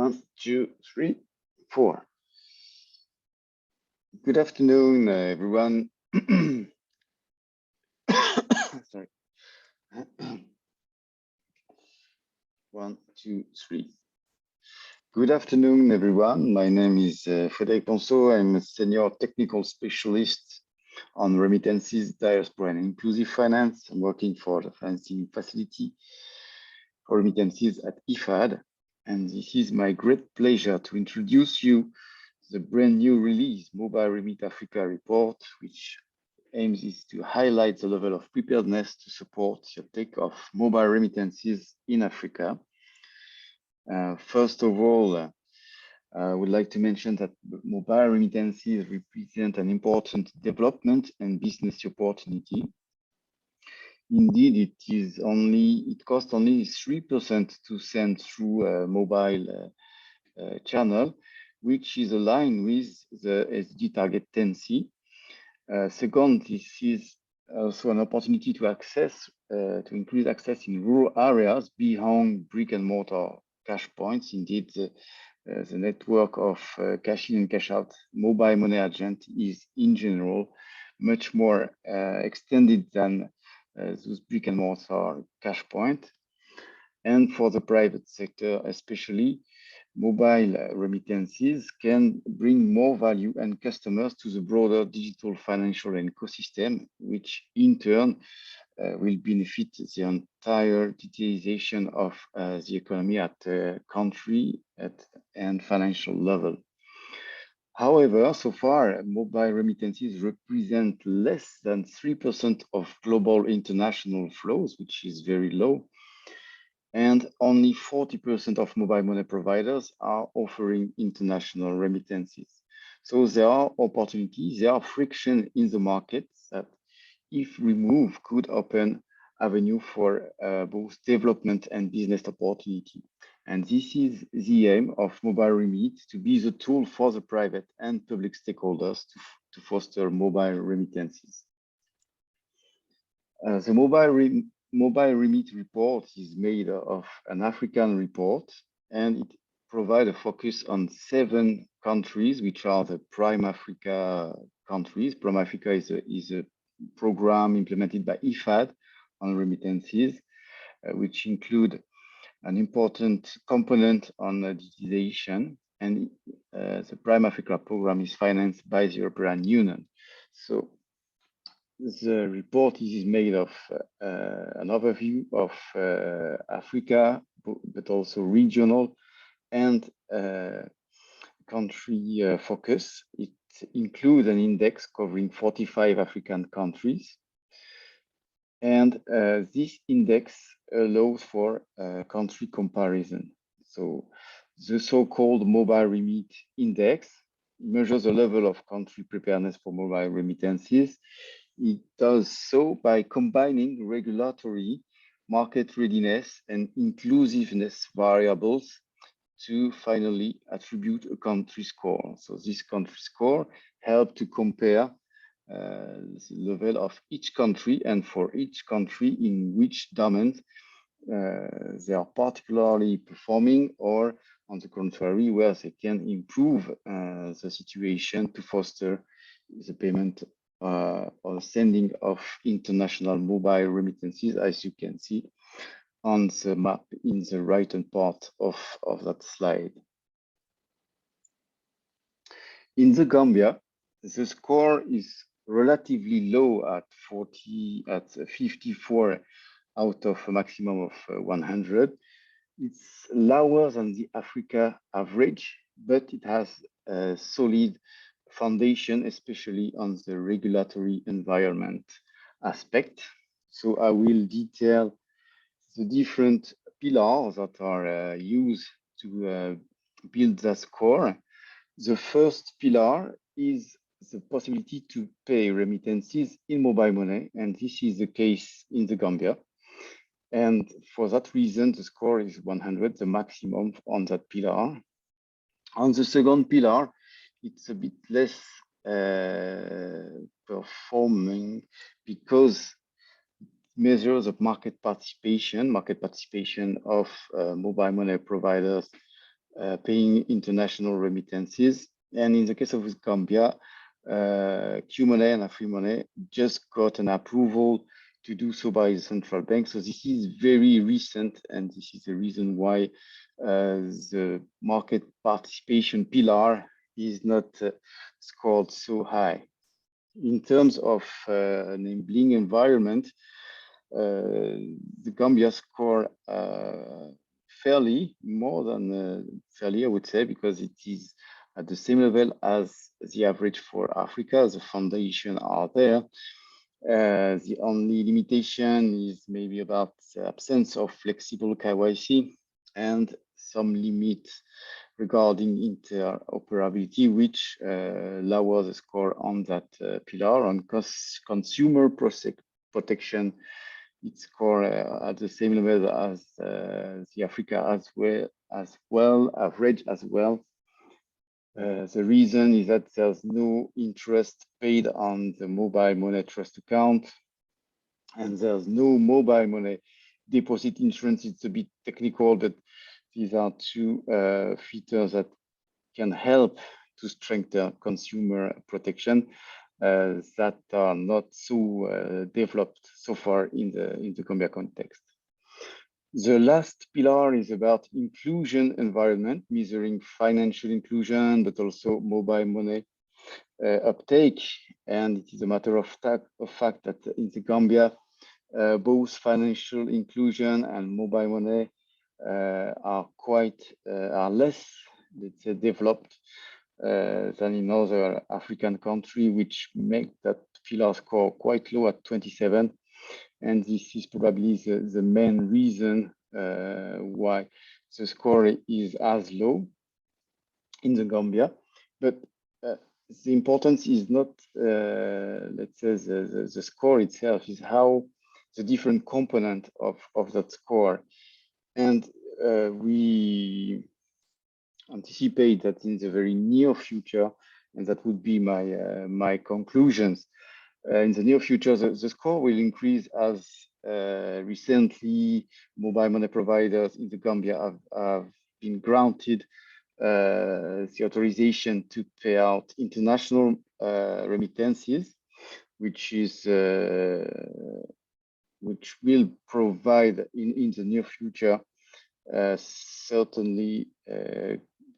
One, two, three, four. Good afternoon, everyone. Sorry. One, two, three. Good afternoon, everyone. My name is Frédéric Ponsot. I'm a senior technical specialist on remittances, diaspora, and inclusive finance. I'm working for the financing facility for remittances at IFAD. And this is my great pleasure to introduce you the brand new release MobileRemit Africa report, which aims is to highlight the level of preparedness to support the uptake of mobile remittances in Africa. First of all, I would like to mention that mobile remittances represent an important development and business opportunity. Indeed, it costs only 3% to send through a mobile channel, which is aligned with the SDG target 10C. Second, this is also an opportunity to increase access in rural areas beyond brick and mortar cash points. Indeed, the network of cash in and cash out mobile money agent is in general much more extended than those brick and mortar cash points. And for the private sector, especially, mobile remittances can bring more value and customers to the broader digital financial ecosystem, which in turn will benefit the entire digitalization of the economy at country and financial level. However, so far, mobile remittances represent less than 3% of global international flows, which is very low. And only 40% of mobile money providers are offering international remittances. So there are opportunities, there are friction in the market that, if removed, could open avenue for both development and business opportunity. And this is the aim of MobileRemit, to be the tool for the private and public stakeholders to foster mobile remittances. The MobileRemit report is made of an African report, and it provides a focus on 7 countries, which are the Prime Africa countries. Prime Africa is a program implemented by IFAD on remittances, which include an important component on digitization, and the Prime Africa program is financed by the European Union. So the report is made of an overview of Africa, but also regional and country focus. It includes an index covering 45 African countries. And this index allows for country comparison. So the so-called MobileRemit index measures the level of country preparedness for mobile remittances. It does so by combining regulatory, market readiness, and inclusiveness variables to finally attribute a country score. So this country score helps to compare the level of each country, and for each country in which domains they are particularly performing, or on the contrary, where they can improve the situation to foster the payment or sending of international mobile remittances, as you can see on the map in the right-hand part of that slide. In the Gambia, the score is relatively low at 54 out of a maximum of 100. It's lower than the Africa average, but it has a solid foundation, especially on the regulatory environment aspect. So I will detail the different pillars that are used to build the score. The first pillar is the possibility to pay remittances in mobile money, and this is the case in the Gambia. And for that reason, the score is 100, the maximum on that pillar. On the second pillar, it's a bit less performing because measures of market participation of mobile money providers paying international remittances. And in the case of Gambia, Q-Money and AfriMoney just got an approval to do so by the central bank. So this is very recent, and this is the reason why the market participation pillar is not scored so high. In terms of enabling environment, the Gambia score fairly, more than fairly, I would say, because it is at the same level as the average for Africa. The foundation are there. The only limitation is maybe about the absence of flexible KYC and some limit regarding interoperability, which lowers the score on that pillar. On consumer protection, its score at the same level as the Africa as well, average as well. The reason is that there's no interest paid on the mobile money trust account, and there's no mobile money deposit insurance. It's a bit technical, but these are two features that can help to strengthen consumer protection that are not so developed so far in the Gambia context. The last pillar is about inclusion environment, measuring financial inclusion, but also mobile money uptake. And it is a matter of fact that in the Gambia, both financial inclusion and mobile money are less, let's say, developed than in other African countries, which make that pillar score quite low at 27. And this is probably the main reason why the score is as low in the Gambia. But the importance is not, let's say, the score itself, is how the different component of that score. And we anticipate that in the very near future, and that would be my conclusions, in the near future, the score will increase as recently mobile money providers in the Gambia have been granted the authorization to pay out international remittances, which will provide in the near future certainly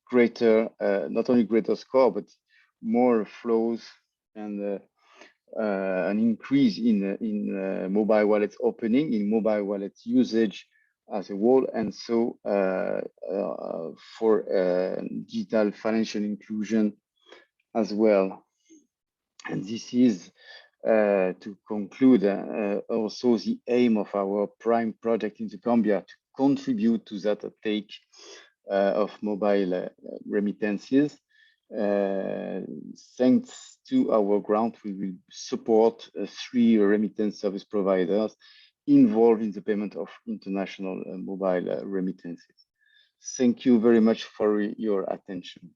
greater, not only greater score, but more flows and an increase in mobile wallets opening, in mobile wallets usage as a whole, and so for digital financial inclusion as well. And this is, to conclude, also the aim of our prime project in the Gambia, to contribute to that uptake of mobile remittances. Thanks to our grant, we will support 3 remittance service providers involved in the payment of international mobile remittances. Thank you very much for your attention.